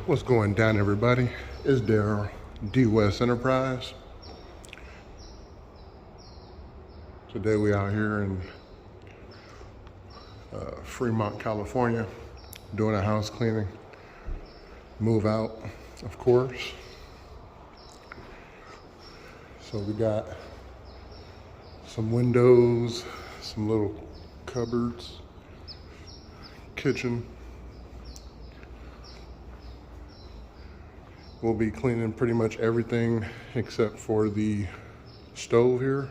What's going down, everybody? It's Daryl, DWES Enterprise. Today we out here in Fremont, California, doing a house cleaning. Move out, of course. So we got some windows, some little cupboards, kitchen. We'll be cleaning pretty much everything except for the stove here.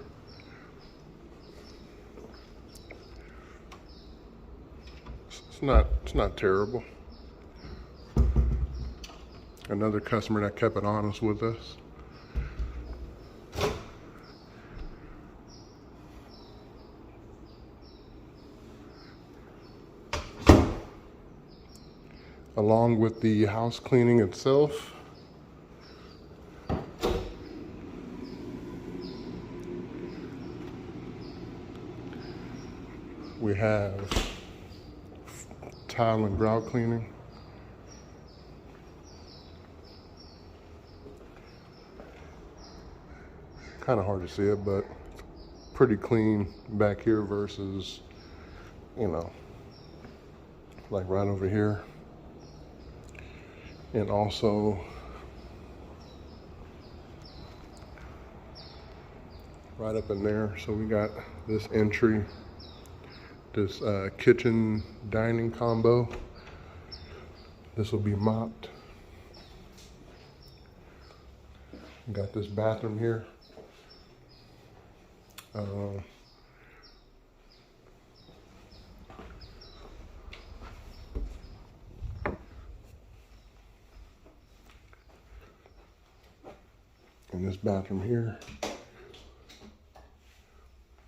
It's not terrible. Another customer that kept it honest with us. Along with the house cleaning itself, we have tile and grout cleaning. Kind of hard to see it, but it's pretty clean back here versus, like right over here. And also right up in there. So we got this entry, this kitchen dining combo. This will be mopped. We got this bathroom here. And this bathroom here,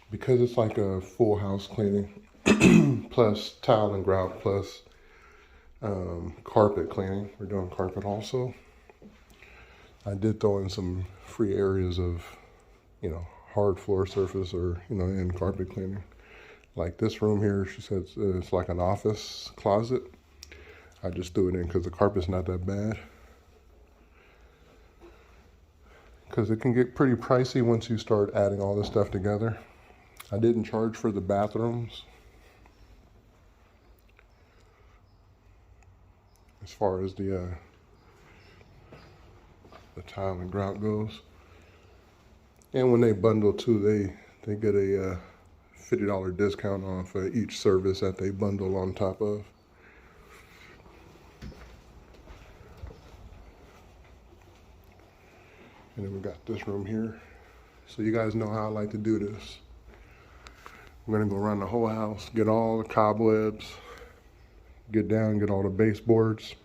because it's like a full house cleaning, plus tile and grout, plus carpet cleaning. We're doing carpet also. I did throw in some free areas of, hard floor surface or, in carpet cleaning. Like this room here, she said it's like an office closet. I just threw it in because the carpet's not that bad. Because it can get pretty pricey once you start adding all this stuff together. I didn't charge for the bathrooms as far as the tile and grout goes. And when they bundle too, they get a $50 discount off each service that they bundle on top of. And then we got this room here. So you guys know how I like to do this. I'm gonna go around the whole house, get all the cobwebs, get down, get all the baseboards.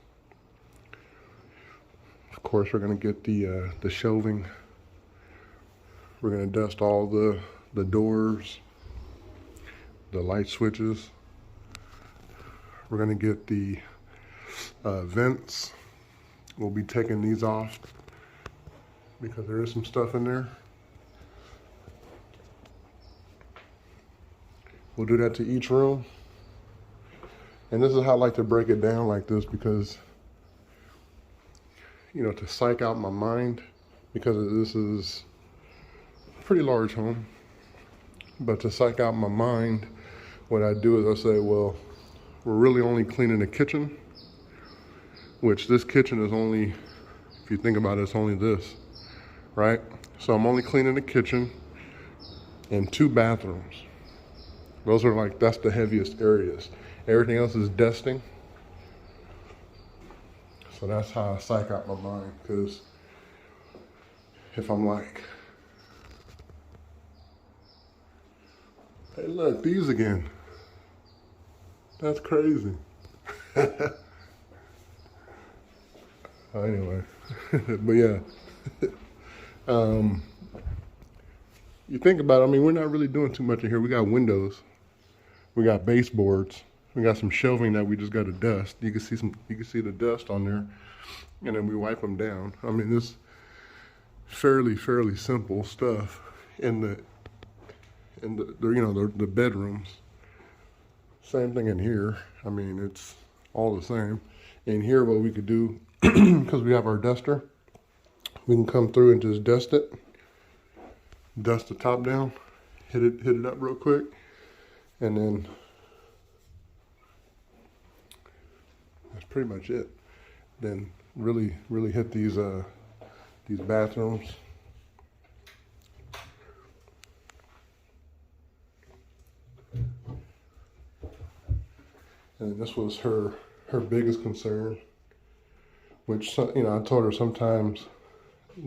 Of course, we're gonna get the shelving. We're gonna dust all the doors, the light switches. We're gonna get the vents. We'll be taking these off because there is some stuff in there. We'll do that to each room. And this is how I like to break it down like this because, to psych out my mind, because this is a pretty large home. But to psych out my mind, what I do is I say, well, we're really only cleaning the kitchen, which this kitchen is only, if you think about it, it's only this, right? So I'm only cleaning the kitchen and 2 bathrooms. Those are that's the heaviest areas. Everything else is dusting. So that's how I psych out my mind, because if I'm like, hey look, these again. That's crazy. Anyway, but yeah. You think about it, we're not really doing too much in here. We got windows, we got baseboards, we got some shelving that we just got to dust. You can see the dust on there, and then we wipe them down. This fairly simple stuff in the bedrooms. Same thing in here. It's all the same. And here what we could do, because we have our duster, we can come through and just dust it. Dust the top down, hit it up real quick, and then that's pretty much it. Then really hit these bathrooms. And this was her biggest concern, which, you know, I told her sometimes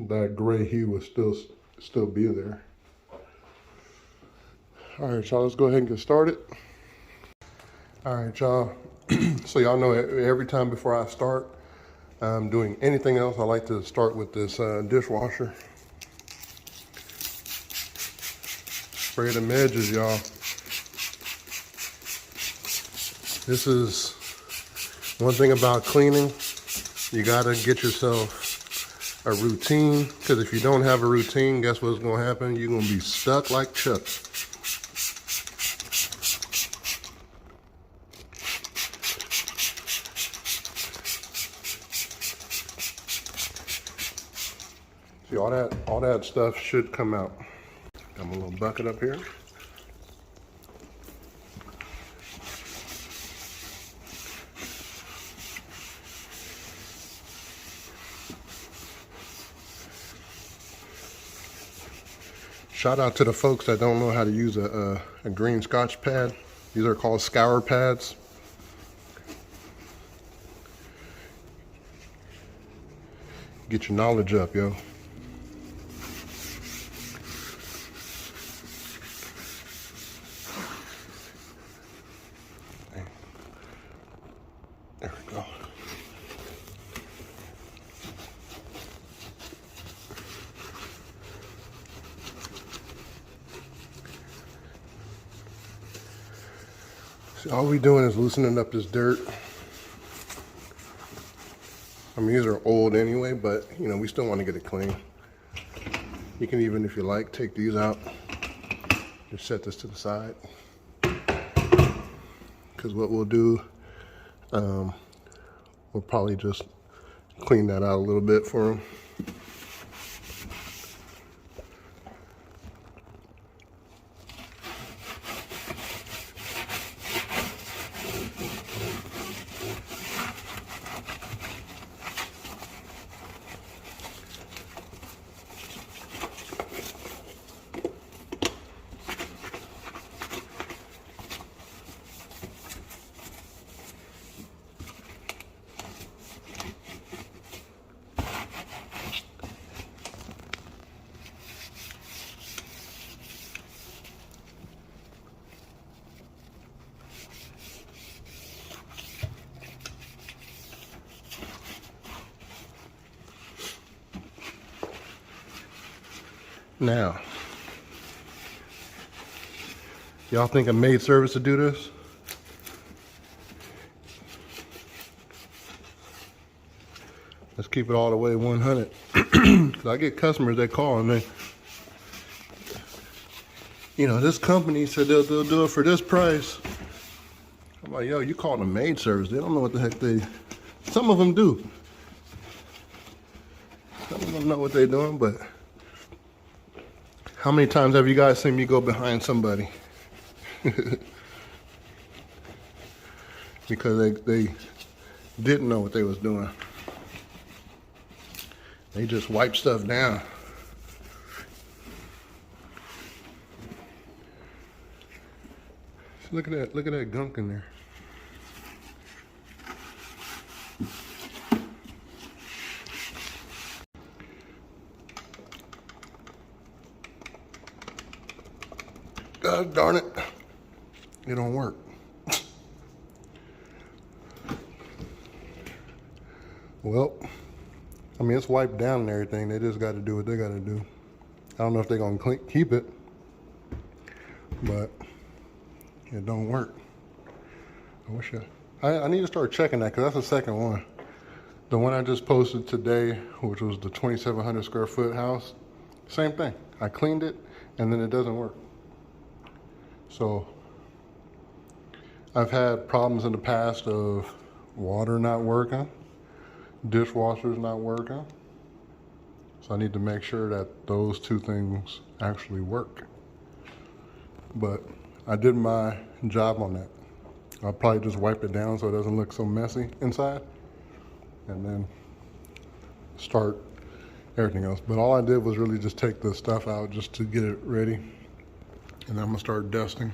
that gray hue would still be there. All right, y'all, let's go ahead and get started. All right, y'all. So y'all know every time before I start doing anything else, I like to start with this dishwasher. Spray them edges, y'all. This is one thing about cleaning. You gotta get yourself a routine, because if you don't have a routine, guess what's gonna happen? You're gonna be stuck like Chuck. See, all that stuff should come out. Got my little bucket up here. Shout out to the folks that don't know how to use a green Scotch pad. These are called scour pads. Get your knowledge up, yo. There we go. See, all we doing is loosening up this dirt. I mean, these are old anyway, but you know, we still want to get it clean. You can even, if you like, take these out. Just set this to the side. Because what we'll do, we'll probably just clean that out a little bit for them. Now, y'all think a maid service to do this? Let's keep it all the way 100. Because I get customers that call and they, you know, this company said they'll do it for this price. I'm like, yo, you call it a maid service. They don't know what the heck some of them do. Some of them know what they're doing, but how many times have you guys seen me go behind somebody? Because they didn't know what they was doing. They just wipe stuff down. Look at that gunk in there. God darn it, it don't work. Well, I mean, it's wiped down and everything. They just got to do what they got to do. I don't know if they're going to keep it, but it don't work. I wish I need to start checking that, because that's the second one. The one I just posted today, which was the 2,700 square foot house, same thing. I cleaned it and then it doesn't work. So I've had problems in the past of water not working, dishwasher's not working. So I need to make sure that those two things actually work. But I did my job on that. I'll probably just wipe it down so it doesn't look so messy inside, and then start everything else. But all I did was really just take the stuff out just to get it ready, and then I'm gonna start dusting.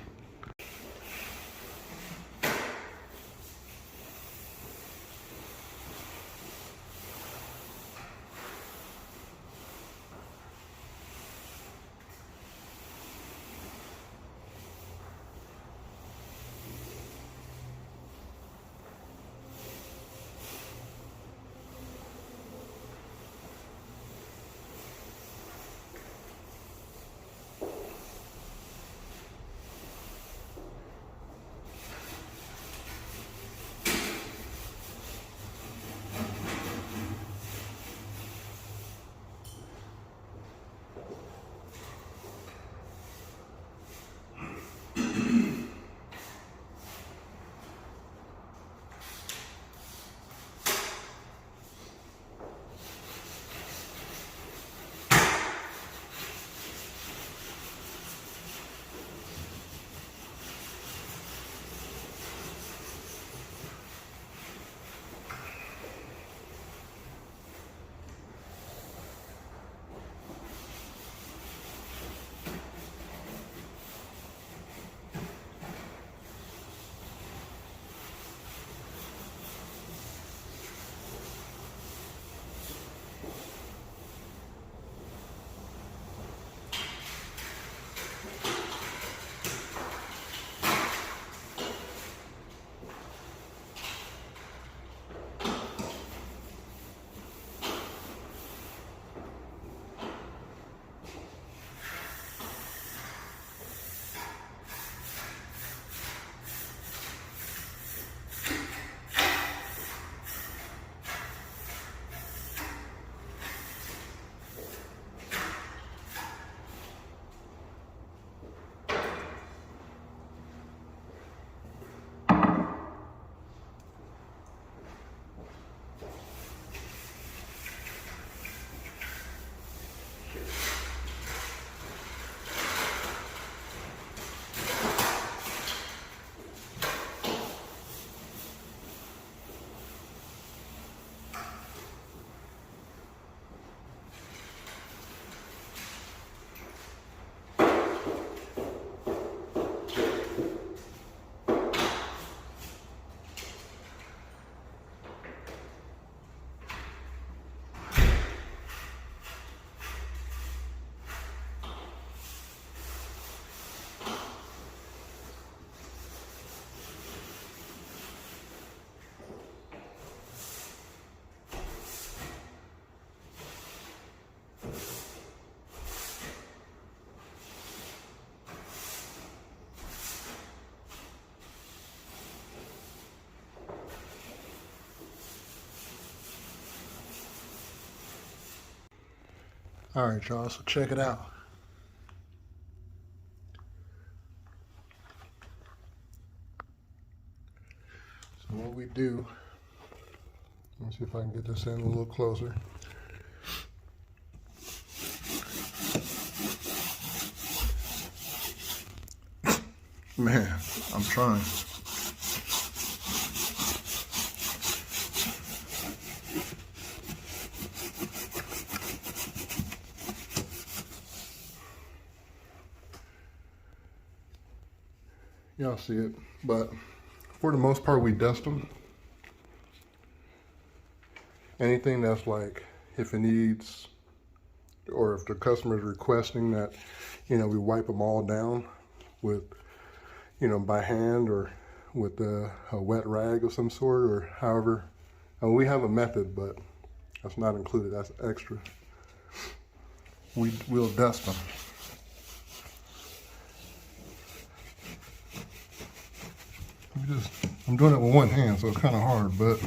All right, y'all, so check it out. So what we do, let me see if I can get this in a little closer. Man, I'm trying. Y'all see it, but for the most part we dust them. Anything that's like, if it needs, or if the customer is requesting that, you know, we wipe them all down with, you know, by hand or with a wet rag of some sort, or however. And we have a method, but that's not included, that's extra. We'll dust them. I'm doing it with one hand, so it's kind of hard, but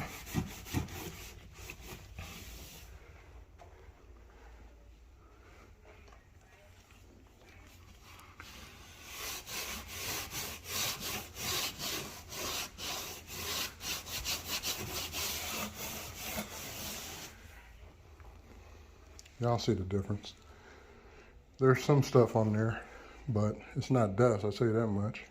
Y'all see the difference. There's some stuff on there, but it's not dust, I'll tell you that much.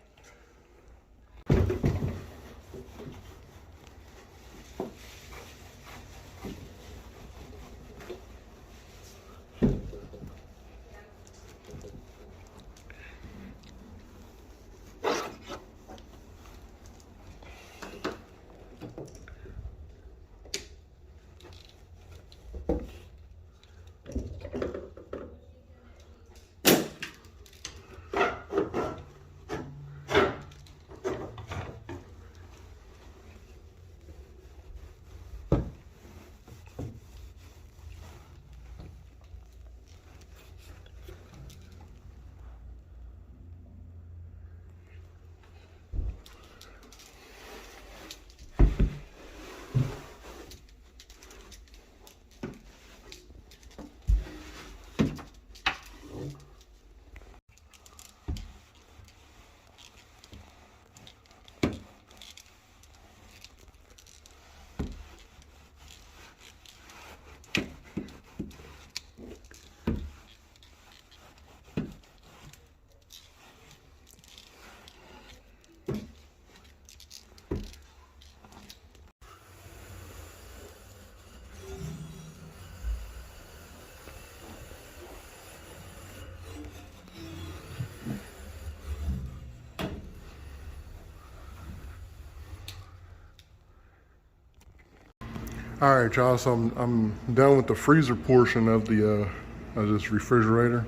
All right, y'all, so I'm done with the freezer portion of this refrigerator.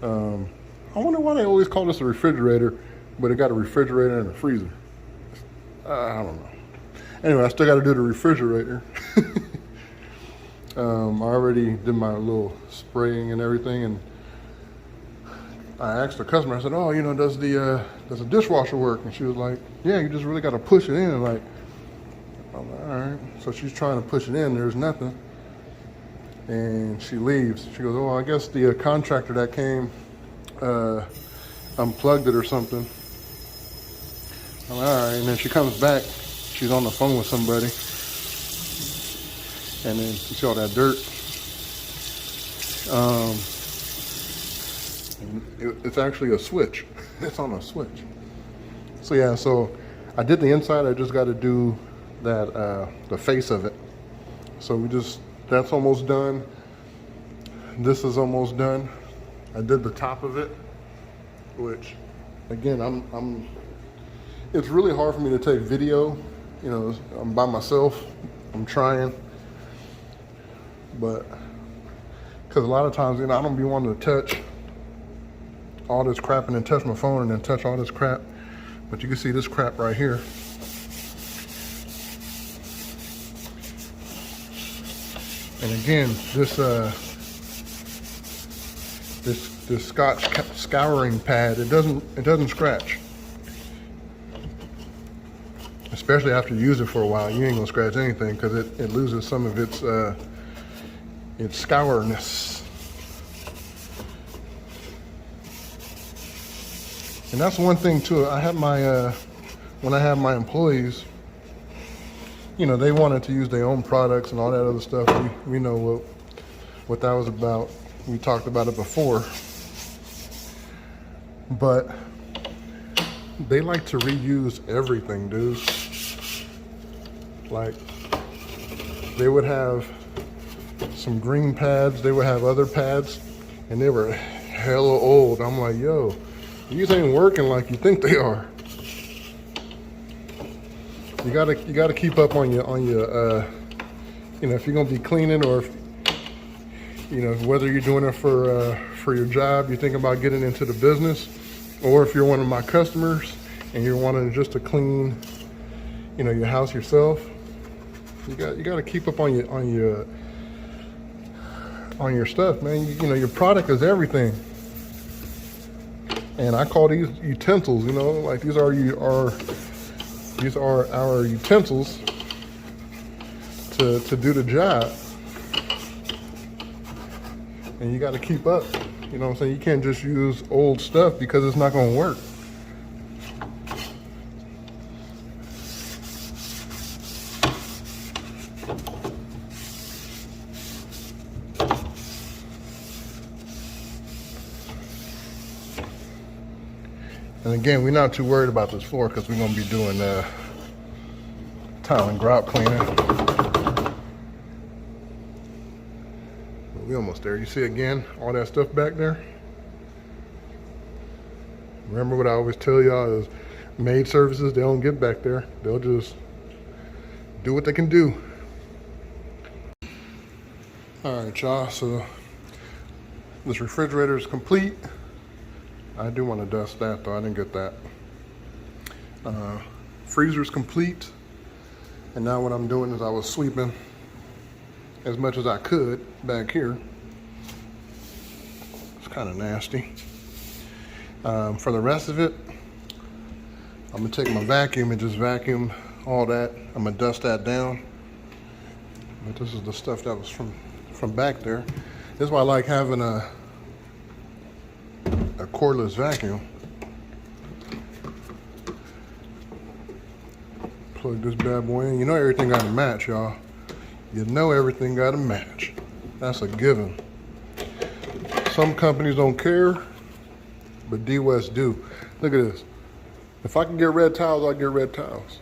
I wonder why they always call this a refrigerator, but it got a refrigerator and a freezer. I don't know. Anyway, I still got to do the refrigerator. I already did my little spraying and everything, and I asked the customer, I said, oh, you know, does the dishwasher work? And she was like, yeah, you just really got to push it in. Like, I'm like, all right. So she's trying to push it in, there's nothing. And she leaves. She goes, oh, I guess the contractor that came unplugged it or something. I'm like, all right. And then she comes back, she's on the phone with somebody. And then you see all that dirt. It's actually a switch. It's on a switch. So yeah, so I did the inside, I just got to do that the face of it. So that's almost done. This is almost done. I did the top of it, which again, it's really hard for me to take video. You know, I'm by myself, I'm trying, but because a lot of times, you know, I don't be wanting to touch all this crap and then touch my phone and then touch all this crap. But you can see this crap right here. And again, this Scotch scouring pad, it doesn't scratch. Especially after you use it for a while, you ain't gonna scratch anything because it loses some of its scourness. And that's one thing too. I had my when I had my employees, you know, they wanted to use their own products and all that other stuff. We know what that was about. We talked about it before. But they like to reuse everything, dude. Like, they would have some green pads, they would have other pads, and they were hella old. I'm like, yo, these ain't working like you think they are. You gotta keep up on your you know, if you're gonna be cleaning, or if, you know, whether you're doing it for your job, you're thinking about getting into the business, or if you're one of my customers and you're wanting just to clean, you know, your house yourself, you gotta keep up on your stuff, man. You know, your product is everything. And I call these utensils, you know, like these are our utensils to do the job. And you got to keep up. You know what I'm saying? You can't just use old stuff because it's not going to work. And again, we're not too worried about this floor because we're gonna be doing tile and grout cleaning. We almost there. You see again, all that stuff back there? Remember what I always tell y'all is maid services, they don't get back there. They'll just do what they can do. All right, y'all, so this refrigerator is complete. I do want to dust that though, I didn't get that. Freezer's complete. And now what I'm doing is I was sweeping as much as I could back here. It's kind of nasty. For the rest of it, I'm gonna take my vacuum and just vacuum all that. I'm gonna dust that down. But this is the stuff that was from back there. This is why I like having a cordless vacuum. Plug this bad boy in. You know everything got to match, y'all. You know everything got to match. That's a given. Some companies don't care, but DWES do. Look at this. If I can get red towels, I'll get red towels.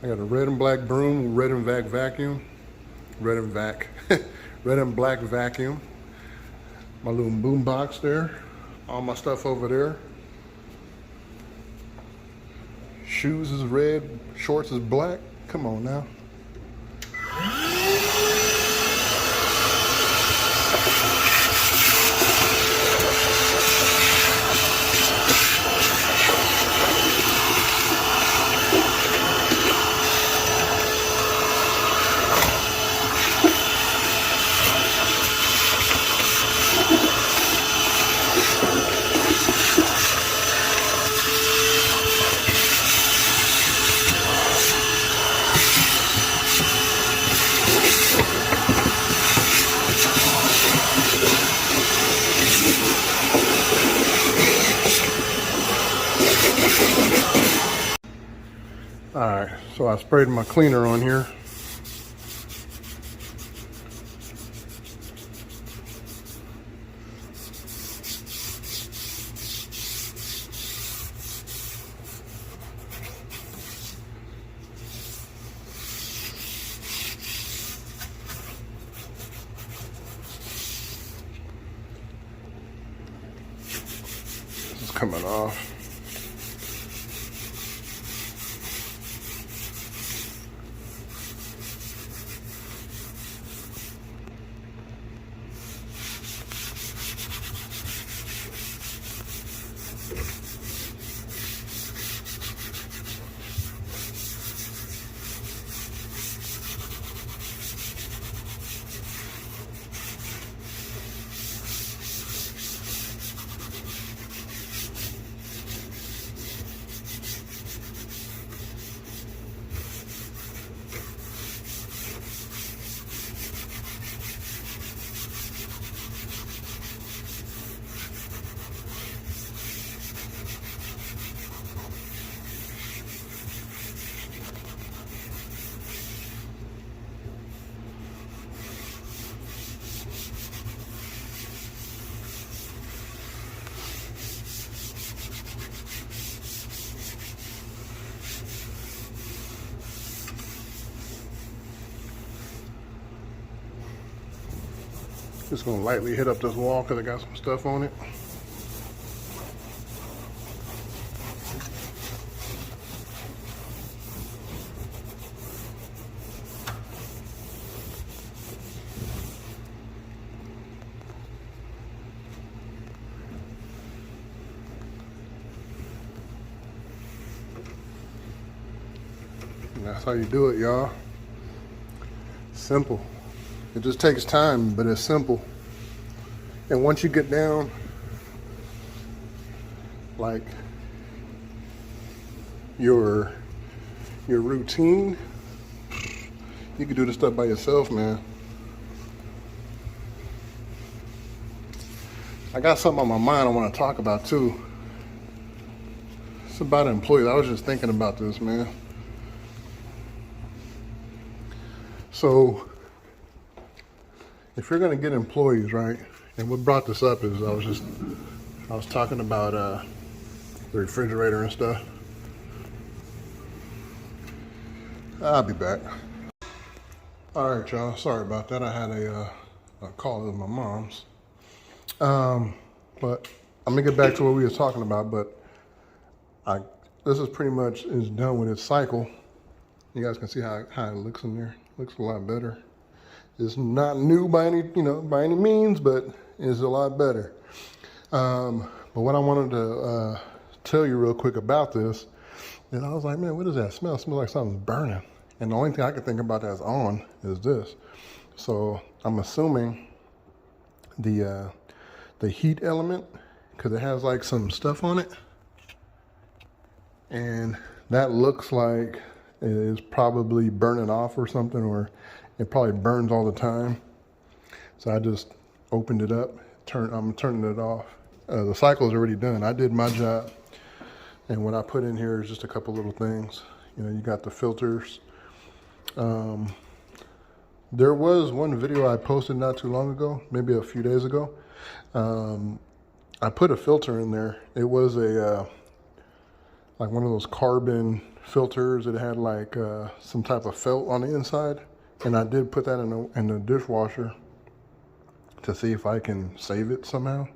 I got a red and black broom, red and black vacuum. Red and black vacuum. My little boom box there. All my stuff over there. Shoes is red, shorts is black. Come on now. All right, so I sprayed my cleaner on here. This is coming off. Just gonna lightly hit up this wall because I got some stuff on it. And that's how you do it, y'all. Simple. It just takes time, but it's simple. And once you get down, like your routine, you can do this stuff by yourself, man. I got something on my mind I want to talk about too. It's about employees. I was just thinking about this, man. So, if you're going to get employees, right, and what brought this up is I was just I was talking about the refrigerator and stuff. I'll be back. All right, y'all. Sorry about that. I had a call with my mom's. But I'm gonna get back to what we were talking about. But this is pretty much is done with its cycle. You guys can see how it looks in there. Looks a lot better. It's not new by any means, but it's a lot better. But what I wanted to tell you real quick about this, and I was like, man, what is that smell? It smells like something's burning. And the only thing I can think about that's on is this. So I'm assuming the heat element, because it has like some stuff on it, and that looks like it is probably burning off or something, or it probably burns all the time. So I just opened it up. I'm turning it off. The cycle is already done. I did my job, and what I put in here is just a couple little things. You know, you got the filters. There was one video I posted not too long ago, maybe a few days ago. I put a filter in there. It was a like one of those carbon filters. It had like some type of felt on the inside, and I did put that in the dishwasher to see if I can save it somehow.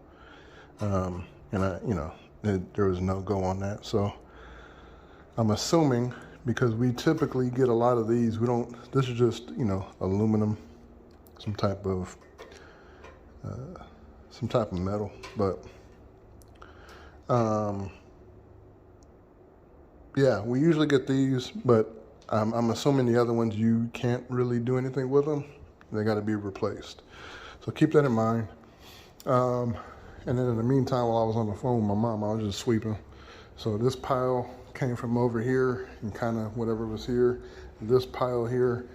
And there was no go on that. So I'm assuming, because we typically get a lot of these, this is just, aluminum, some type of metal, but yeah, we usually get these, but I'm assuming the other ones, you can't really do anything with them. They got to be replaced. So keep that in mind. And then in the meantime, while I was on the phone with my mom, I was just sweeping. So this pile came from over here and kind of whatever was here. This pile here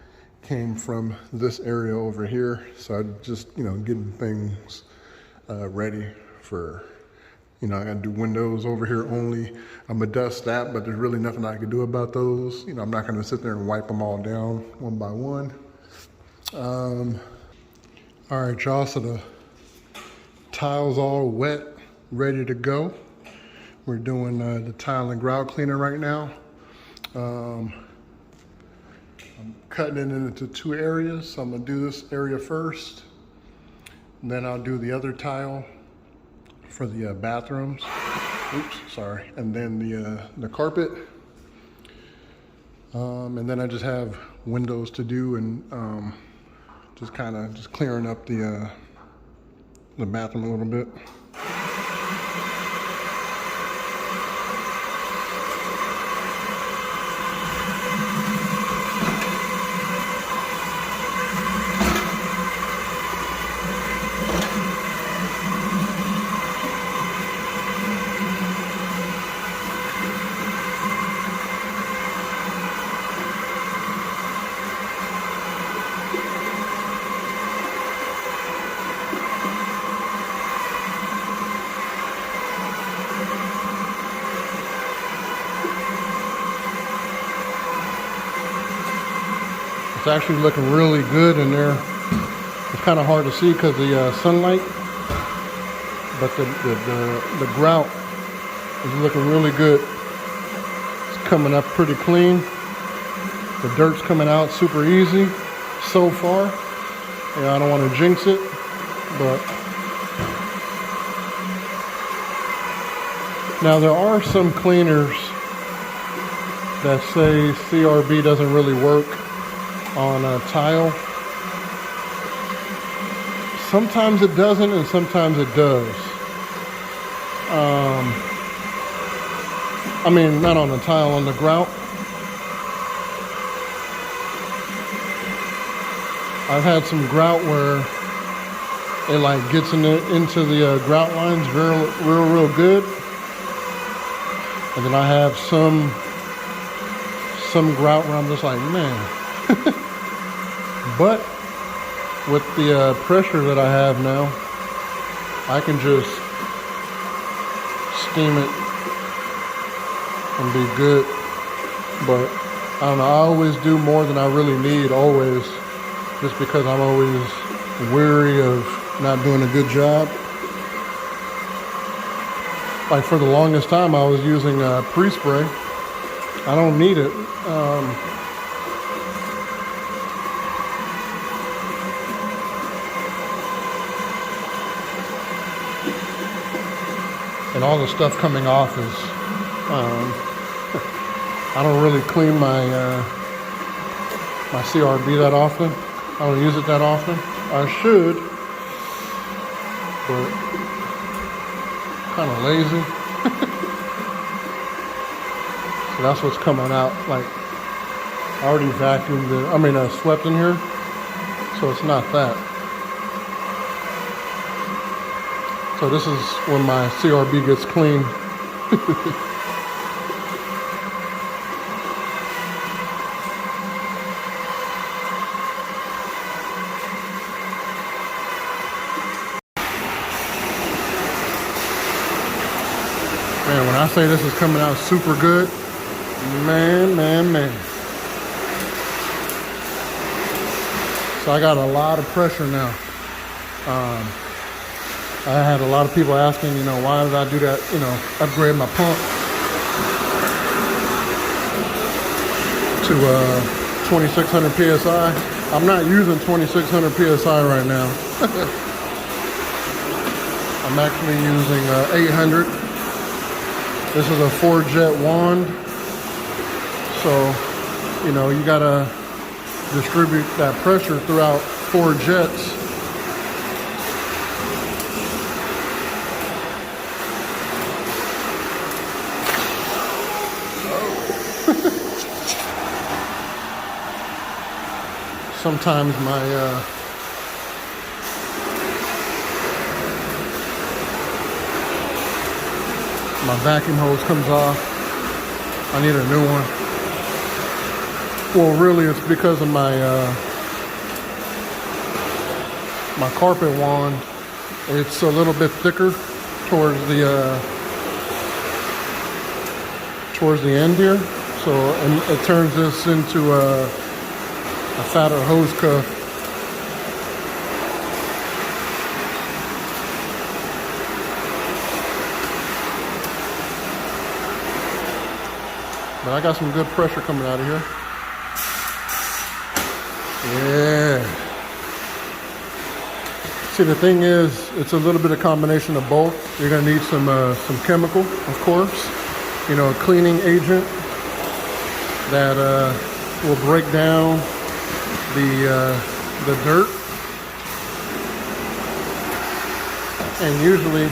came from this area over here. So I just, getting things ready for, I gotta do windows over here only. I'm gonna dust that, but there's really nothing I can do about those. I'm not gonna sit there and wipe them all down one by one. All right, y'all, so the tile's all wet, ready to go. We're doing the tile and grout cleaner right now. I'm cutting it into two areas. So I'm gonna do this area first, and then I'll do the other tile for the bathrooms. Oops, sorry. And then the carpet. And then I just have windows to do, and just clearing up the bathroom a little bit. It's actually looking really good in there. It's kind of hard to see because of the sunlight, but the grout is looking really good. It's coming up pretty clean. The dirt's coming out super easy so far. Yeah, I don't want to jinx it, but now there are some cleaners that say CRB doesn't really work on a tile. Sometimes it doesn't, and sometimes it does. I mean, not on the tile, on the grout. I've had some grout where it like gets into the grout lines real good, and then I have some grout where I'm just like, man. But with the pressure that I have now, I can just steam it and be good. But I don't know, I always do more than I really need, always, just because I'm always weary of not doing a good job. like for the longest time I was using pre-spray. I don't need it. And all the stuff coming off is, I don't really clean my my CRB that often. I don't use it that often. I should, but kind of lazy. So that's what's coming out. Like, I already vacuumed it. I mean, I swept in here, so it's not that. So this is when my CRB gets clean. Man, when I say this is coming out super good, man. So I got a lot of pressure now. I had a lot of people asking, you know, why did I do that, you know, upgrade my pump to 2600 PSI. I'm not using 2600 PSI right now. I'm actually using 800. This is a 4-jet wand. So, you know, you gotta distribute that pressure throughout 4 jets. Sometimes my vacuum hose comes off. I need a new one. Well, really, it's because of my my carpet wand. It's a little bit thicker towards the end here. So, and it turns this into a fatter hose cuff. But I got some good pressure coming out of here. Yeah. See, the thing is, it's a little bit of combination of both. You're gonna need some chemical, of course. You know, a cleaning agent that will break down the dirt. And usually,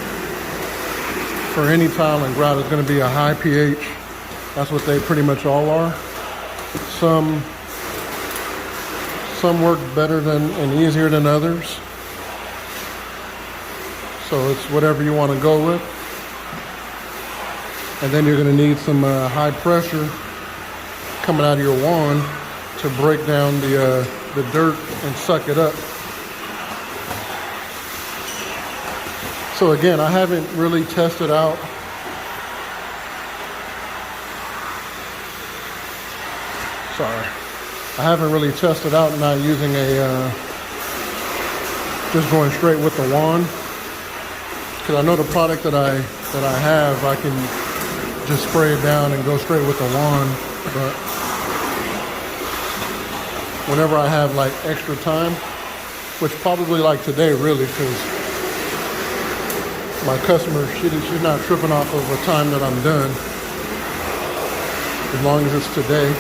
for any tile and grout, it's going to be a high pH. That's what they pretty much all are. Some work better than and easier than others. So it's whatever you want to go with. And then you're going to need some high pressure coming out of your wand to break down the dirt and suck it up. So again, I haven't really tested out I haven't really tested out not using just going straight with the wand, because I know the product that I have, I can just spray it down and go straight with the wand. But whenever I have like extra time, which probably like today really, because my customer, she's not tripping off of a time that I'm done, as long as it's today,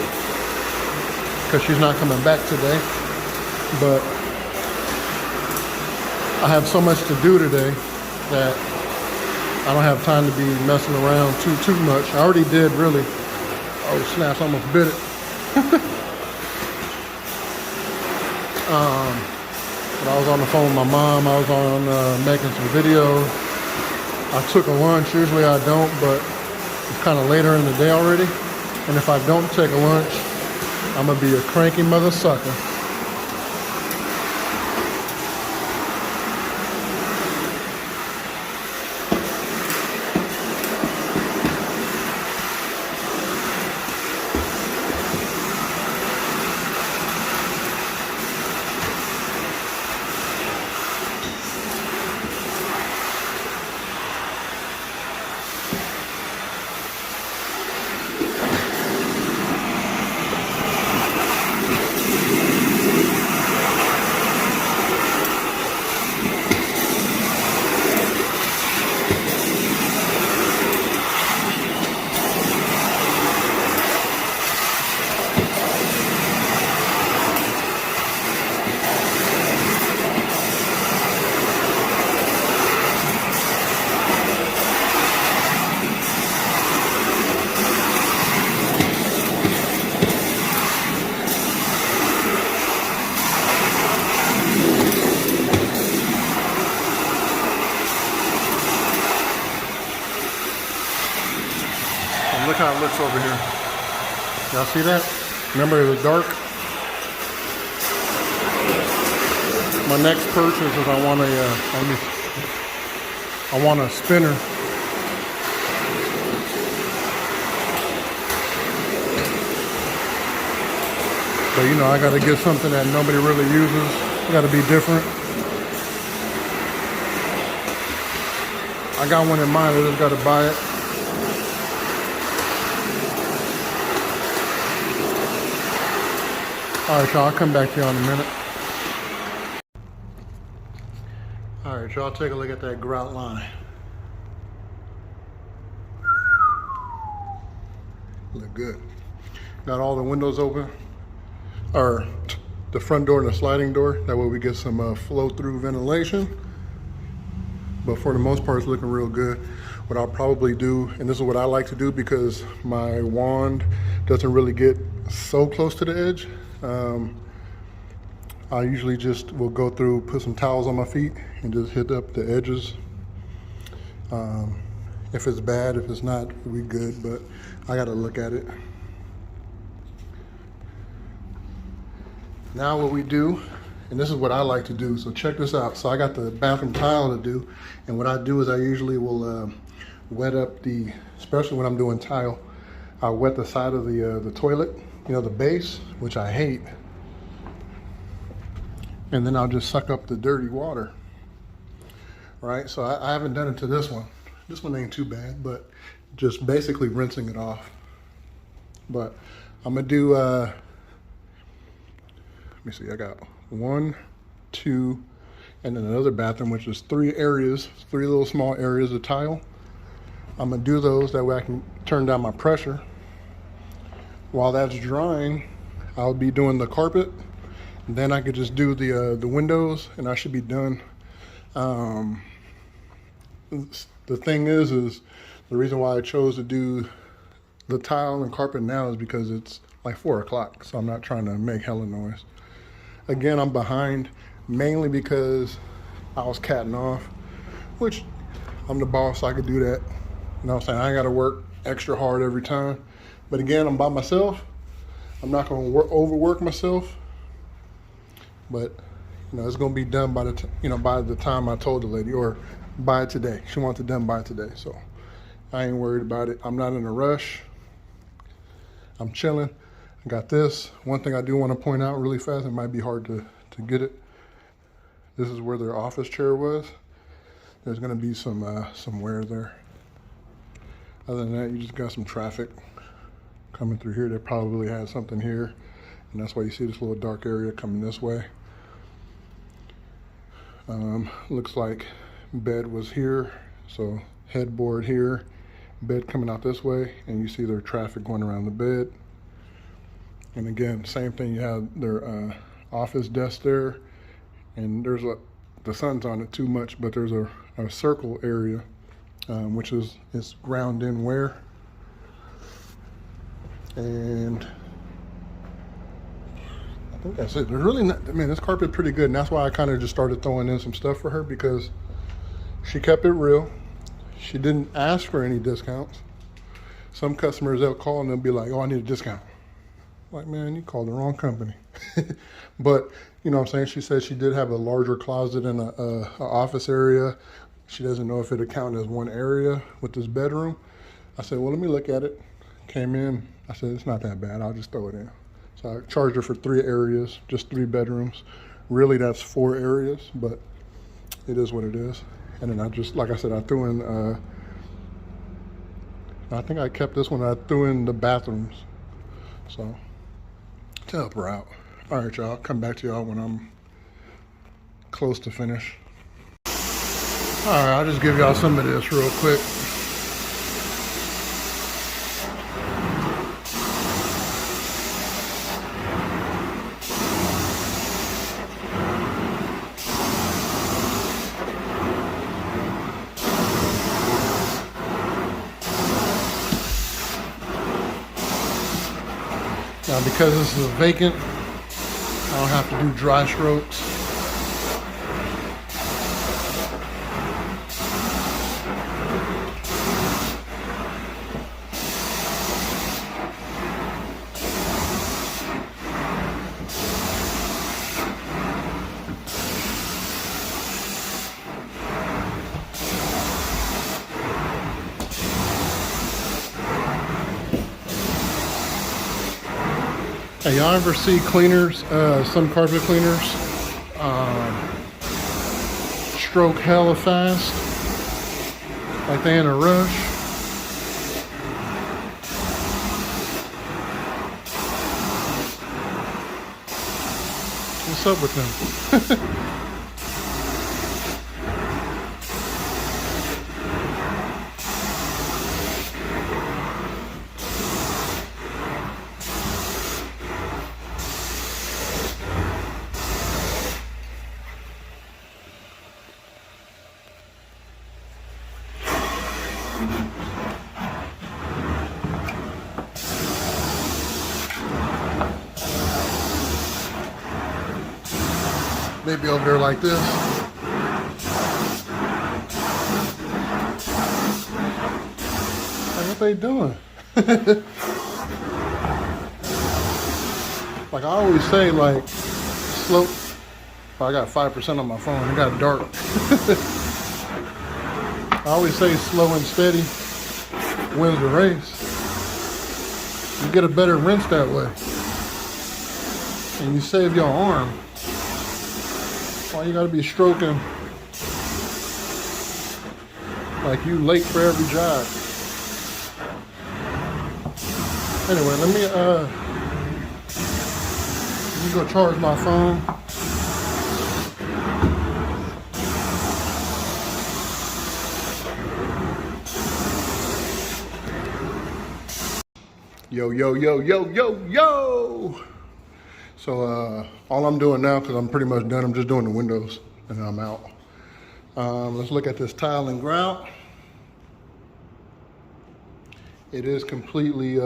because she's not coming back today. But I have so much to do today that I don't have time to be messing around too much. I already did really. Oh snaps, I almost bit it. But I was on the phone with my mom. I was on making some videos. I took a lunch. Usually I don't, but it's kind of later in the day already. And if I don't take a lunch, I'm gonna be a cranky mother sucker. looks over here. Y'all see that? Remember it was dark? My next purchase is I want a spinner. So, you know, I got to get something that nobody really uses. It got to be different. I got one in mind. I just got to buy it. All right, y'all. I'll come back to y'all in a minute. All right, y'all. Take a look at that grout line. Look good. Got all the windows open. Or the front door and the sliding door. That way we get some flow-through ventilation. But for the most part, it's looking real good. What I'll probably do, and this is what I like to do because my wand doesn't really get so close to the edge. I usually just will go through, put some towels on my feet and just hit up the edges. If it's bad, if it's not, we good, but I gotta look at it. Now what we do, and this is what I like to do, so check this out. So I got the bathroom tile to do, and what I do is I usually will wet up the, especially when I'm doing tile, I wet the side of the toilet, you know, the base, which I hate, and then I'll just suck up the dirty water, right? So I haven't done it to this one. This one ain't too bad, but just basically rinsing it off. But I'm gonna do, let me see, I got 1, 2, and then another bathroom, which is 3 areas, 3 little small areas of tile. I'm gonna do those, that way I can turn down my pressure. While that's drying, I'll be doing the carpet. And then I could just do the windows, and I should be done. The thing is the reason why I chose to do the tile and carpet now is because it's like 4 o'clock, so I'm not trying to make hella noise. Again, I'm behind mainly because I was catting off, which I'm the boss, so I could do that. You know what I'm saying? I ain't gotta work extra hard every time. But again, I'm by myself. I'm not gonna overwork myself. But you know, it's gonna be done by the time I told the lady, or by today. She wants it done by today, so I ain't worried about it. I'm not in a rush. I'm chilling. I got this. One thing I do want to point out really fast, it might be hard to get it. This is where their office chair was. There's gonna be some wear there. Other than that, you just got some traffic coming through here. They probably had something here, and that's why you see this little dark area coming this way. Looks like bed was here, so headboard here, bed coming out this way, and you see their traffic going around the bed. And again, same thing, you have their office desk there, and there's the sun's on it too much, but there's a circle area, which is ground in wear. And I think that's it. There's really not, I mean, this carpet's pretty good, and that's why I kind of just started throwing in some stuff for her, because she kept it real. She didn't ask for any discounts. Some customers, they'll call and they'll be like, oh, I need a discount. Like, man, you called the wrong company. But, you know what I'm saying? She said she did have a larger closet in a office area. She doesn't know if it accounted as one area with this bedroom. I said, well, let me look at it. Came in, I said, it's not that bad. I'll just throw it in. So I charged her for 3 areas, just 3 bedrooms. Really, that's 4 areas, but it is what it is. And then I just, like I said, I threw in, I think I kept this one, I threw in the bathrooms. So, to help her out. All right, y'all, come back to y'all when I'm close to finish. All right, I'll just give y'all some of this real quick. Now, because this is a vacant, I don't have to do dry strokes. Hey, y'all ever see cleaners, some carpet cleaners, stroke hella fast, like they in a rush? What's up with them? Maybe over there like this. Like, what they doing? Like I always say, like, slow. I got 5% on my phone. It got dark. I always say slow and steady wins the race. You get a better rinse that way. And you save your arm. Why you gotta be stroking like you late for every job? Anyway, let me go charge my phone. Yo, yo, yo, yo, yo, yo! So all I'm doing now, because I'm pretty much done, I'm just doing the windows and I'm out. Let's look at this tile and grout. It is completely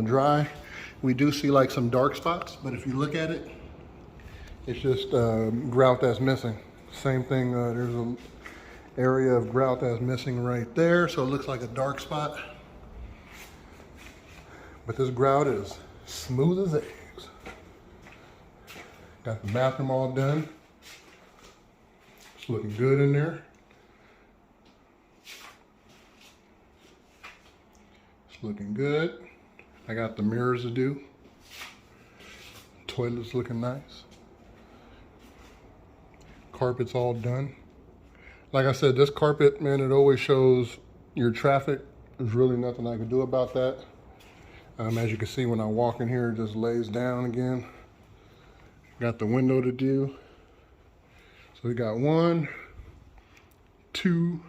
dry. We do see like some dark spots, but if you look at it, it's just grout that's missing. Same thing, there's an area of grout that's missing right there, so it looks like a dark spot. But this grout is smooth as eggs. Got the bathroom all done. It's looking good in there. It's looking good. I got the mirrors to do. Toilet's looking nice. Carpet's all done. Like I said, this carpet, man, it always shows your traffic. There's really nothing I can do about that. As you can see, when I walk in here, it just lays down again. Got the window to do. So we got 1, 2,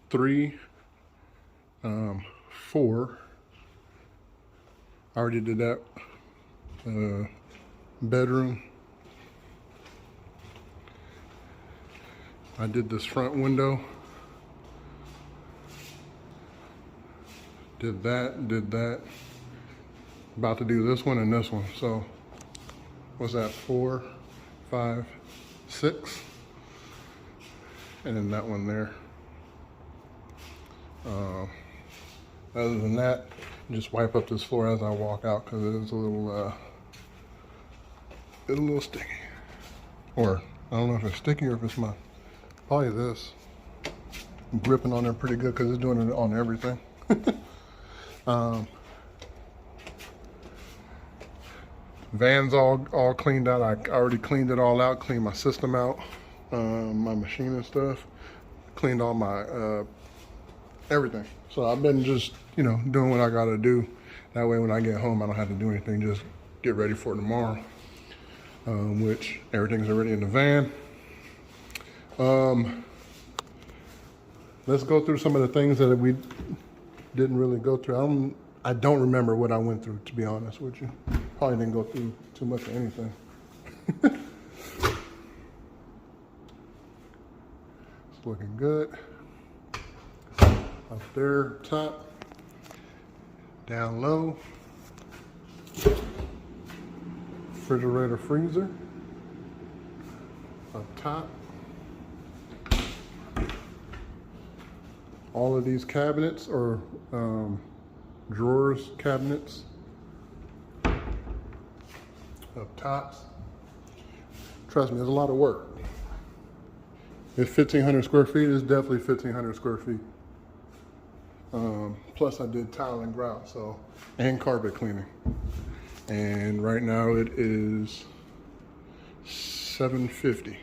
3, 4. I already did that. Bedroom. I did this front window. Did that. About to do this one and this one. So what's that? 4, 5, 6. And then that one there. Other than that, just wipe up this floor as I walk out because it is a little sticky. Or I don't know if it's sticky or if it's my, probably this. I'm gripping on there pretty good because it's doing it on everything. Van's all cleaned out. I already cleaned it all out, cleaned my system out, my machine and stuff, cleaned all my everything. So I've been just, doing what I gotta do. That way when I get home, I don't have to do anything, just get ready for tomorrow, which everything's already in the van. Let's go through some of the things that we didn't really go through. I don't remember what I went through, to be honest with you. Probably didn't go through too much of anything. It's looking good. Up there, top, down low. Refrigerator, freezer. Up top. All of these cabinets are drawers, cabinets. Up tops. Trust me, there's a lot of work. It's 1,500 square feet. It's definitely 1,500 square feet. Plus I did tile and grout, and carpet cleaning. And right now it is 7:50.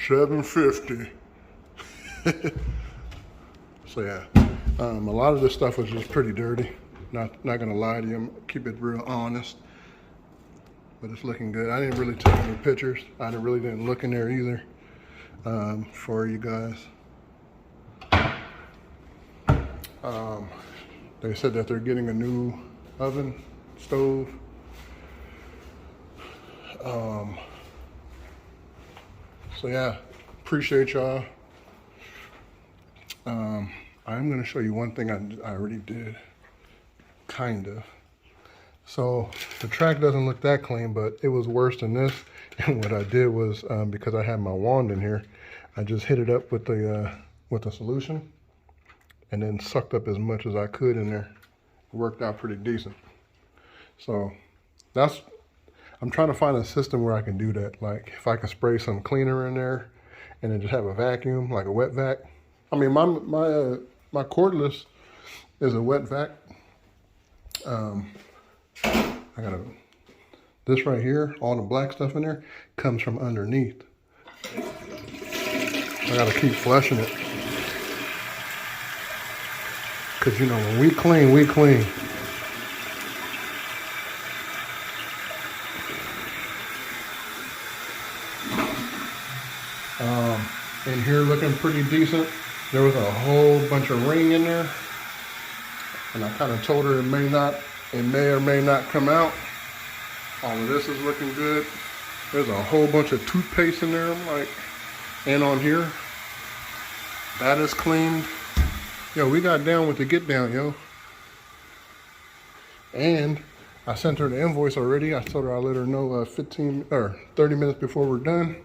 7:50. So yeah, a lot of this stuff was just pretty dirty. Not gonna lie to you, keep it real honest. But it's looking good. I didn't really take any pictures. I really didn't look in there either for you guys. They said that they're getting a new oven, stove. So yeah, appreciate y'all. I'm gonna show you one thing I already did, kind of. So the track doesn't look that clean, but it was worse than this. And what I did was, because I had my wand in here, I just hit it up with the solution and then sucked up as much as I could in there. It worked out pretty decent. So I'm trying to find a system where I can do that. Like if I can spray some cleaner in there and then just have a vacuum, like a wet vac. I mean, my cordless is a wet vac. This right here, all the black stuff in there comes from underneath. I gotta keep flushing it. Cause you know, when we clean, we clean. In here looking pretty decent. There was a whole bunch of ring in there. And I kind of told her it may or may not come out. All of this is looking good. There's a whole bunch of toothpaste in there, and on here. That is cleaned. Yo, we got down with the get down, yo. And I sent her the invoice already. I told her I'll let her know 15 or 30 minutes before we're done.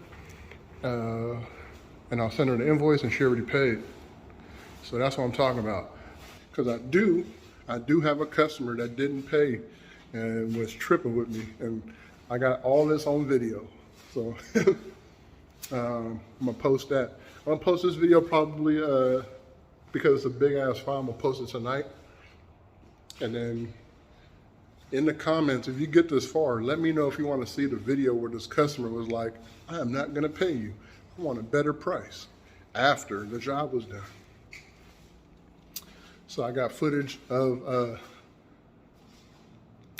And I'll send her the invoice, and she already paid. So that's what I'm talking about. Because I do have a customer that didn't pay and was tripping with me, and I got all this on video. So I'm gonna post that. I'm gonna post this video probably because it's a big ass file. I'm gonna post it tonight, and then in the comments, if you get this far, let me know if you want to see the video where this customer was like, I am not gonna pay you. I want a better price after the job was done. So I got footage of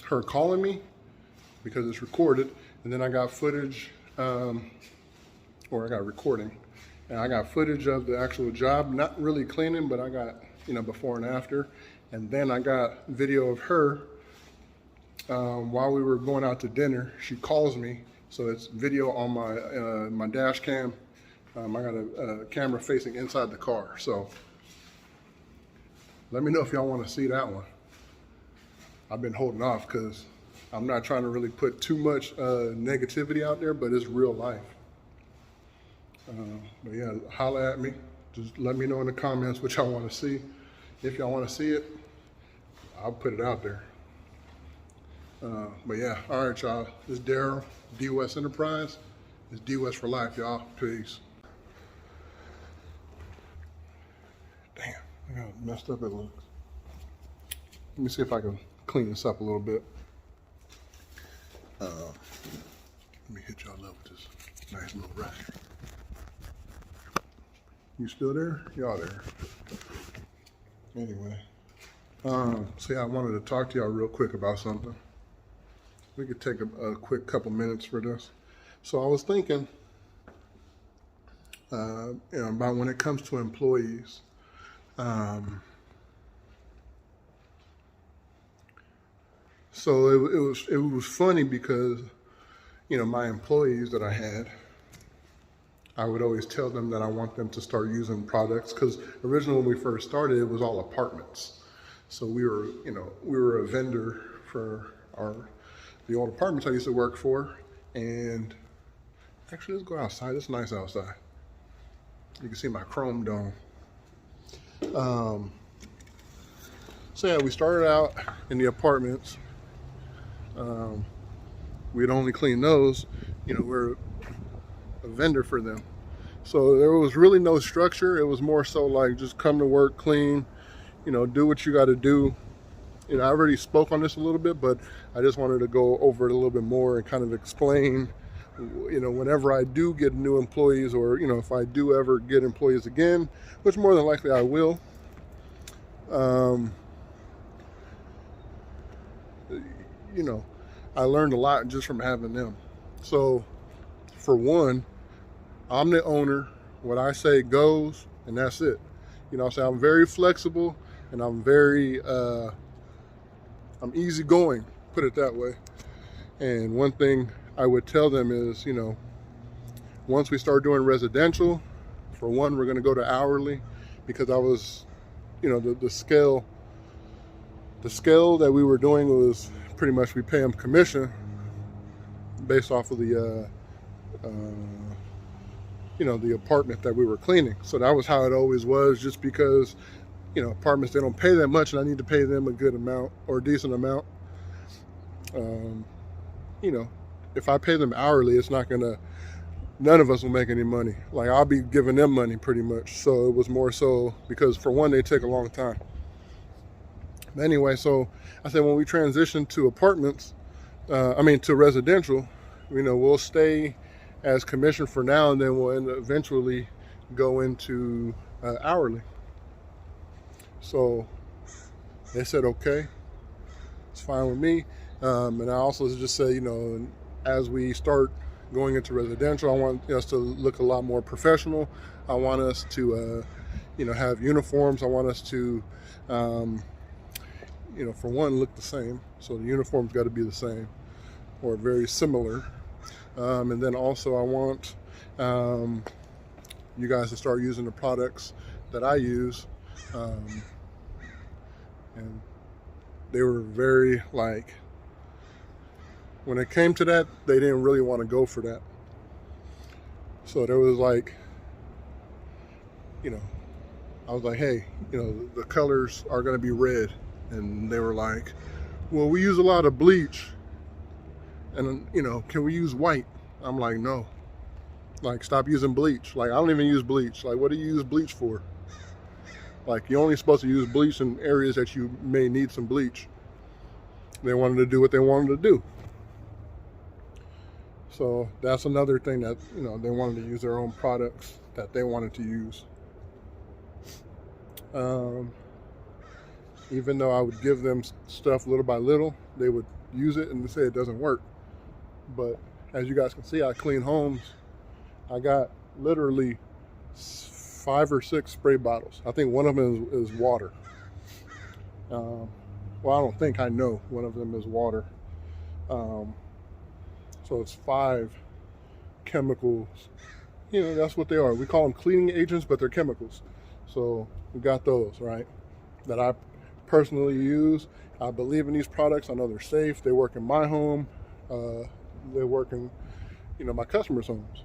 her calling me because it's recorded, and then I got footage, or I got recording, and I got footage of the actual job, not really cleaning, but I got, before and after, and then I got video of her while we were going out to dinner. She calls me, so it's video on my dash cam. I got a camera facing inside the car, so let me know if y'all want to see that one. I've been holding off because I'm not trying to really put too much negativity out there, but it's real life. But yeah, holla at me. Just let me know in the comments what y'all want to see. If y'all want to see it, I'll put it out there. But yeah, all right, y'all. This is Daryl, DWES Enterprise. It's DWES for life, y'all. Peace. Damn, look how messed up it looks. Let me see if I can clean this up a little bit. Let me hit y'all up with this nice little rag. You still there? Y'all there. Anyway. So yeah, I wanted to talk to y'all real quick about something. We could take a quick couple minutes for this. So I was thinking about when it comes to employees. So it was funny because, my employees that I had, I would always tell them that I want them to start using products, because originally when we first started, it was all apartments. So we were a vendor for the old apartments I used to work for. And actually, let's go outside. It's nice outside. You can see my chrome dome. So yeah, we started out in the apartments. We'd only clean those. We're a vendor for them. So there was really no structure. It was more so like just come to work, clean, do what you got to do. I already spoke on this a little bit, but I just wanted to go over it a little bit more and kind of explain, whenever I do get new employees, or, if I do ever get employees again, which more than likely I will, um, I learned a lot just from having them. So, for one, I'm the owner. What I say goes, and that's it. So I'm very flexible, and I'm very, I'm easygoing, put it that way. And one thing I would tell them is, once we start doing residential, for one, we're going to go to hourly, because I was, the scale that we were doing was pretty much we pay them commission based off of the the apartment that we were cleaning. So that was how it always was, just because apartments, they don't pay that much, and I need to pay them a good amount or a decent amount. If I pay them hourly, it's not gonna, none of us will make any money. Like, I'll be giving them money pretty much. So it was more so because, for one, they take a long time. But anyway, so I said, when we transition to apartments, to residential, we'll stay as commission for now, and then we'll eventually go into hourly. So they said, okay, it's fine with me. And I also just say, as we start going into residential, I want us to look a lot more professional. I want us to, have uniforms. I want us to, for one, look the same. So the uniform's got to be the same or very similar. And then also I want you guys to start using the products that I use. And they were very, when it came to that, they didn't really want to go for that. So there was I was like, hey, the colors are going to be red. And they were like, well, we use a lot of bleach. And, can we use white? I'm like, no. Stop using bleach. I don't even use bleach. What do you use bleach for? You're only supposed to use bleach in areas that you may need some bleach. They wanted to do what they wanted to do. So that's another thing that, they wanted to use their own products that they wanted to use. Even though I would give them stuff little by little, they would use it and say it doesn't work. But as you guys can see, I clean homes. I got literally 5 or 6 spray bottles. I think one of them is water. Well, I don't think, I know one of them is water. So it's 5 chemicals. That's what they are. We call them cleaning agents, but they're chemicals. So we got those, right, that I personally use. I believe in these products. I know they're safe. They work in my home. They work in, my customers' homes.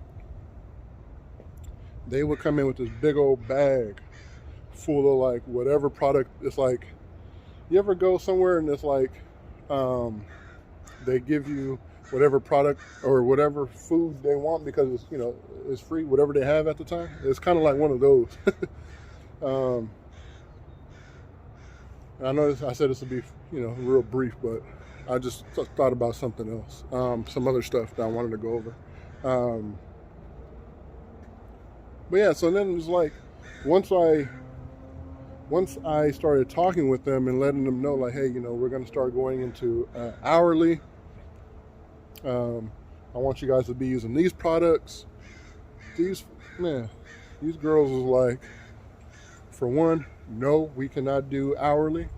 They would come in with this big old bag full of whatever product. It's you ever go somewhere and it's they give you whatever product or whatever food they want because it's, it's free, whatever they have at the time. It's kind of like one of those. I know I said this would be, real brief, but I just thought about something else, some other stuff that I wanted to go over. But yeah, so then it was once I started talking with them and letting them know, hey, we're going to start going into hourly. I want you guys to be using these products. These girls was for one, no, we cannot do hourly.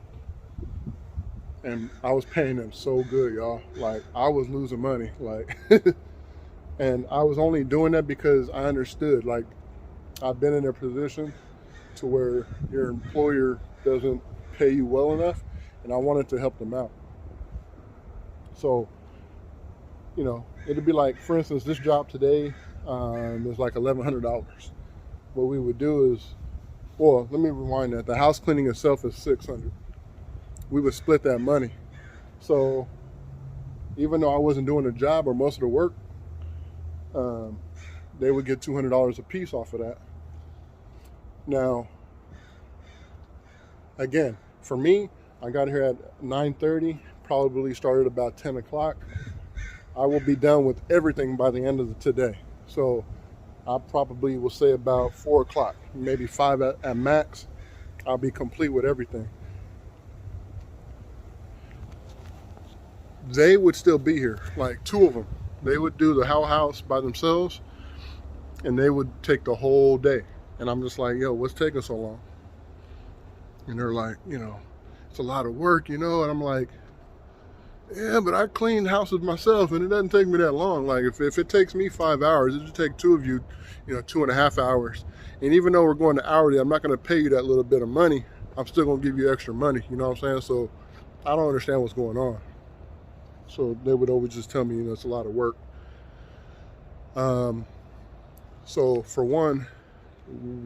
And I was paying them so good, y'all. I was losing money. And I was only doing that because I understood, I've been in a position to where your employer doesn't pay you well enough, and I wanted to help them out. So, it'd be for instance, this job today is $1,100. What we would do is, well, let me rewind that. The house cleaning itself is $600. We would split that money. So even though I wasn't doing the job or most of the work, they would get $200 a piece off of that. Now, again, for me, I got here at 9:30, probably started about 10 o'clock. I will be done with everything by the end of today. So I probably will say about 4 o'clock, maybe 5 at max. I'll be complete with everything. They would still be here, like 2 of them. They would do the house by themselves, and they would take the whole day. And I'm just like, yo, what's taking so long? And they're like, it's a lot of work, And I'm like, yeah, but I clean houses myself, and it doesn't take me that long. Like, if it takes me 5 hours, it should take 2 of you, 2.5 hours. And even though we're going to hourly, I'm not going to pay you that little bit of money. I'm still going to give you extra money, you know what I'm saying? So I don't understand what's going on. So they would always just tell me, it's a lot of work. So for one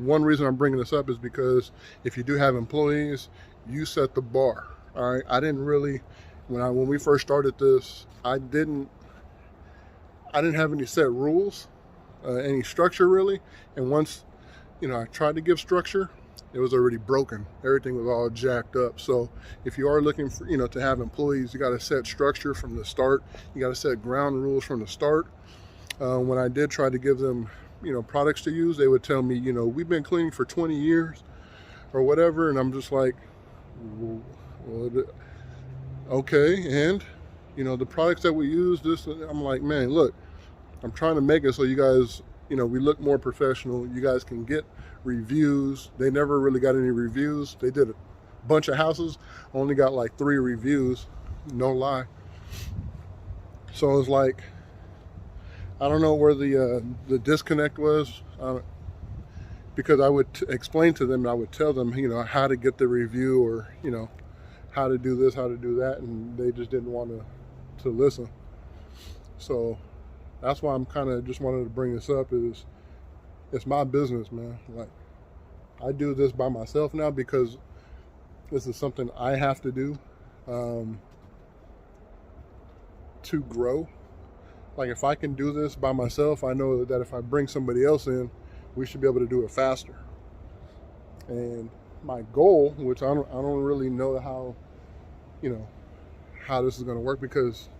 reason I'm bringing this up is because if you do have employees, you set the bar. All right. I didn't really, when we first started this, I didn't have any set rules, any structure really. And once, I tried to give structure, it was already broken. Everything was all jacked up. So if you are looking for, to have employees, you got to set structure from the start. You got to set ground rules from the start. When I did try to give them, products to use, they would tell me, we've been cleaning for 20 years or whatever. And I'm just like, well, okay. And, the products that we use, I'm like, man, look, I'm trying to make it so you guys, we look more professional. You guys can get reviews. They never really got any reviews. They did a bunch of houses, only got like 3 reviews, no lie. So it's like, I don't know where the disconnect was, because I would explain to them, and I would tell them, how to get the review, or, how to do this, how to do that, and they just didn't want to listen. So that's why I'm kind of just wanted to bring this up. Is it's my business, man. Like, I do this by myself now because this is something I have to do to grow. Like, if I can do this by myself, I know that if I bring somebody else in, we should be able to do it faster. And my goal, which I don't really know how this is going to work, because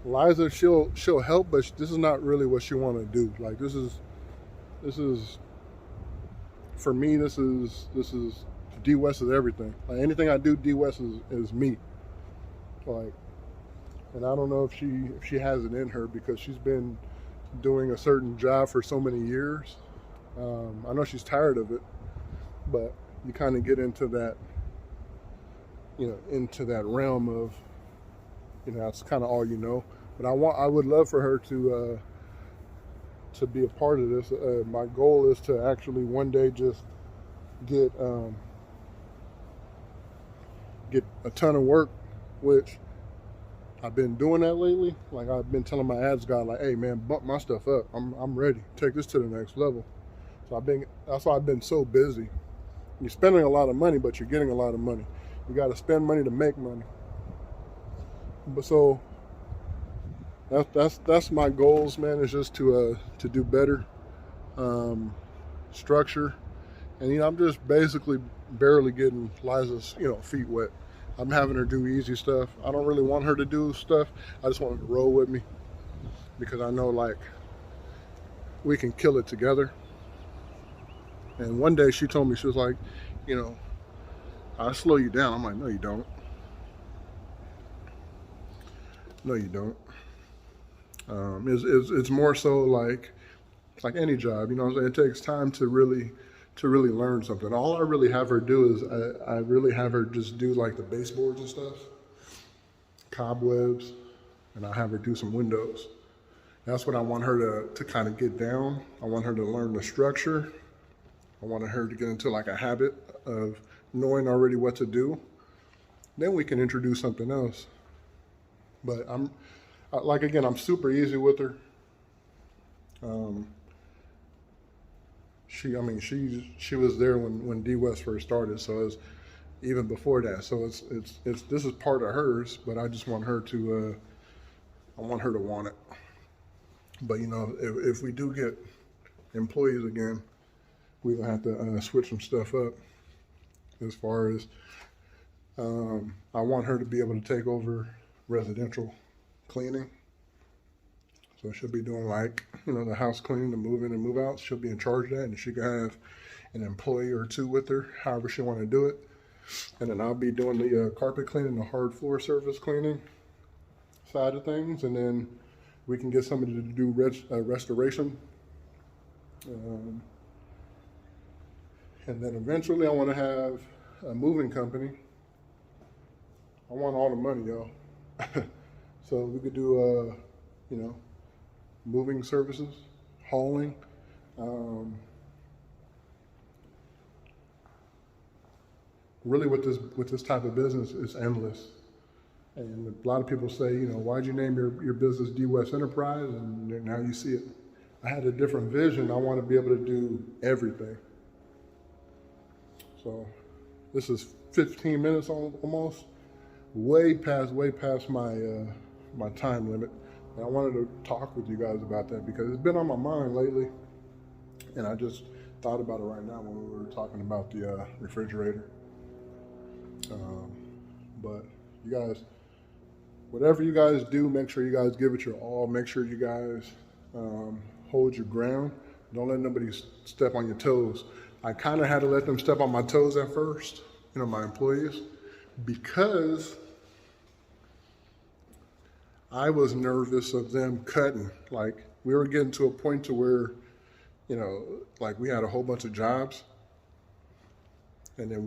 Liza, she'll help, but this is not really what she want to do. Like, this is for me. This is DWES is everything. Like, anything I do, DWES is me. Like, and I don't know if she has it in her, because she's been doing a certain job for so many years. I know she's tired of it, but you kind of get into that, into that realm of, that's kind of all you know. But I would love for her to be a part of this. My goal is to actually one day just get a ton of work, which I've been doing that lately. Like, I've been telling my ads guy, like, hey man, bump my stuff up. I'm ready. Take this to the next level. So that's why I've been so busy. You're spending a lot of money, but you're getting a lot of money. You got to spend money to make money. But so that's my goals, man. Is just to do better, structure, and I'm just basically barely getting Liza's feet wet. I'm having her do easy stuff. I don't really want her to do stuff. I just want her to roll with me, because I know, like, we can kill it together. And one day she told me, she was like, I'll slow you down. I'm like, no, you don't. No, you don't. It's more so like any job, what I'm saying? It takes time to really learn something. All I really have her do is I really have her just do like the baseboards and stuff, cobwebs, and I have her do some windows. That's what I want her to kind of get down. I want her to learn the structure. I want her to get into like a habit of knowing already what to do. Then we can introduce something else. But I'm super easy with her. She was there when DWES first started, so it's even before that. So it's this is part of hers, but I just want her to want it. But if we do get employees again, we're gonna have to switch some stuff up as far as I want her to be able to take over residential cleaning. So she'll be doing like, the house cleaning, the move in and move out. She'll be in charge of that, and she can have an employee or two with her, however she want to do it. And then I'll be doing the carpet cleaning, the hard floor surface cleaning side of things. And then we can get somebody to do restoration. And then eventually I want to have a moving company. I want all the money, y'all. So we could do, moving services, hauling. Really, with this type of business, it's endless. And a lot of people say, why'd you name your business DWES Enterprise? And now you see it. I had a different vision. I want to be able to do everything. So this is 15 minutes almost, way past my my time limit. And I wanted to talk with you guys about that because it's been on my mind lately. And I just thought about it right now when we were talking about the refrigerator. But you guys, whatever you guys do, make sure you guys give it your all. Make sure you guys hold your ground. Don't let nobody step on your toes. I kind of had to let them step on my toes at first, my employees, because I was nervous of them cutting. Like, we were getting to a point to where, like we had a whole bunch of jobs, and then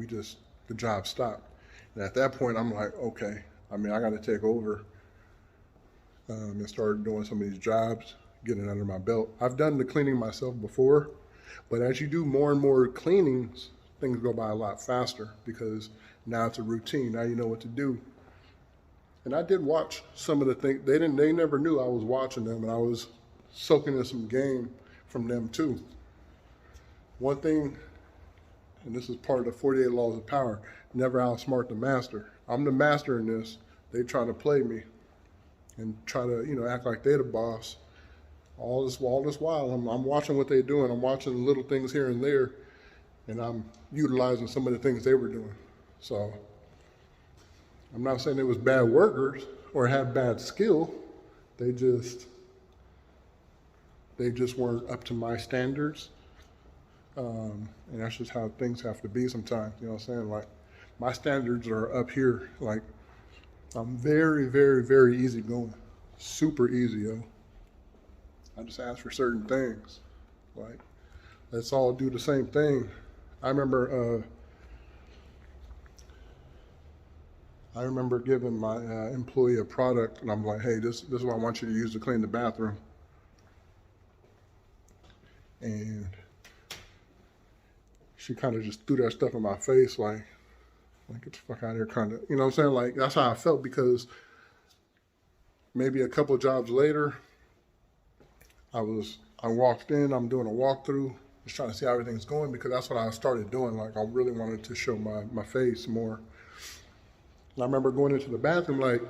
the job stopped. And at that point, I'm like, okay, I got to take over and start doing some of these jobs, getting under my belt. I've done the cleaning myself before, but as you do more and more cleanings, things go by a lot faster because now it's a routine. Now you know what to do. And I did watch some of the things. They never knew I was watching them, and I was soaking in some game from them too. One thing, and this is part of the 48 laws of power, never outsmart the master. I'm the master in this. They try to play me and try to, act like they're the boss. All this while, I'm watching what they're doing. I'm watching little things here and there, and I'm utilizing some of the things they were doing. So I'm not saying they was bad workers or had bad skill. They just weren't up to my standards. And that's just how things have to be sometimes. You know what I'm saying? Like, my standards are up here. Like, I'm very, very, very easygoing. Super easy, yo. I just ask for certain things. Like, let's all do the same thing. I remember giving my employee a product, and I'm like, hey, this is what I want you to use to clean the bathroom. And she kind of just threw that stuff in my face, like get the fuck out of here, kind of. You know what I'm saying? Like, that's how I felt, because maybe a couple jobs later, I walked in, I'm doing a walkthrough, just trying to see how everything's going, because that's what I started doing. Like, I really wanted to show my face more. And I remember going into the bathroom like,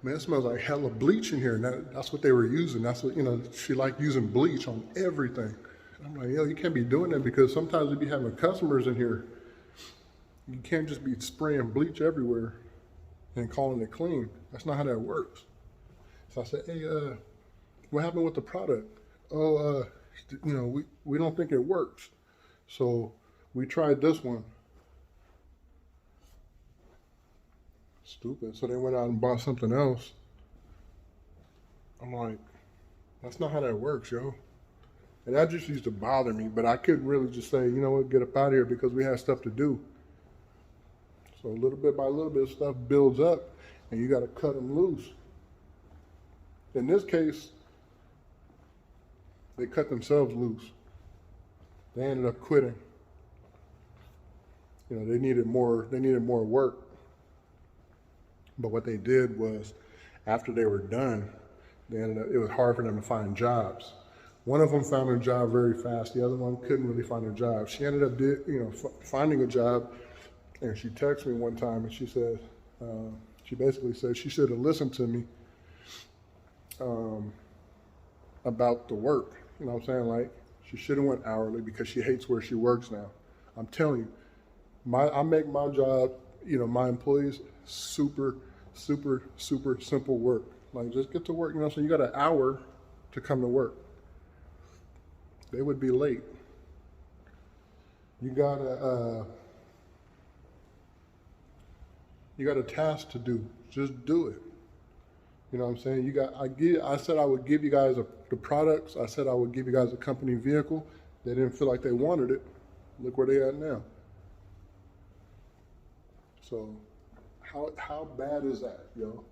man, it smells like hella bleach in here. And that's what they were using. That's what, she liked using bleach on everything. And I'm like, yo, you can't be doing that, because sometimes we be having customers in here. You can't just be spraying bleach everywhere and calling it clean. That's not how that works. So I said, hey, what happened with the product? Oh, we don't think it works. So we tried this one. Stupid. So they went out and bought something else. I'm like, that's not how that works, yo. And that just used to bother me, but I couldn't really just say, you know what, get up out of here, because we had stuff to do. So little bit by little bit, stuff builds up, and you got to cut them loose. In this case, they cut themselves loose. They ended up quitting. They needed more work. But what they did was, after they were done, it was hard for them to find jobs. One of them found a job very fast. The other one couldn't really find a job. She ended up finding a job, and she texted me one time, and she said, she basically said she should have listened to me about the work. You know what I'm saying? Like, she should have went hourly, because she hates where she works now. I'm telling you, I make my job my employees, super simple work. Like, just get to work, so you got an hour to come to work. They would be late. You got a task to do. Just do it. You know what I'm saying? I said I would give you guys the products. I said I would give you guys a company vehicle. They didn't feel like they wanted it. Look where they at now. So how bad is that, yo?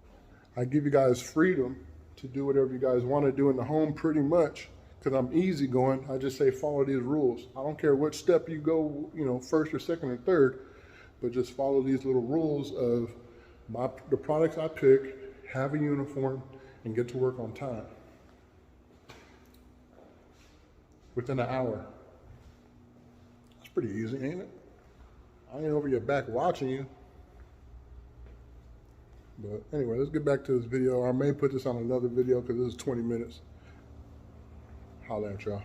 I give you guys freedom to do whatever you guys want to do in the home, pretty much, because I'm easygoing. I just say follow these rules. I don't care which step you go, first or second or third, but just follow these little rules of the products I pick, have a uniform, and get to work on time. Within an hour. That's pretty easy, ain't it? I ain't over your back watching you. But anyway, let's get back to this video. I may put this on another video because this is 20 minutes. Holla at y'all.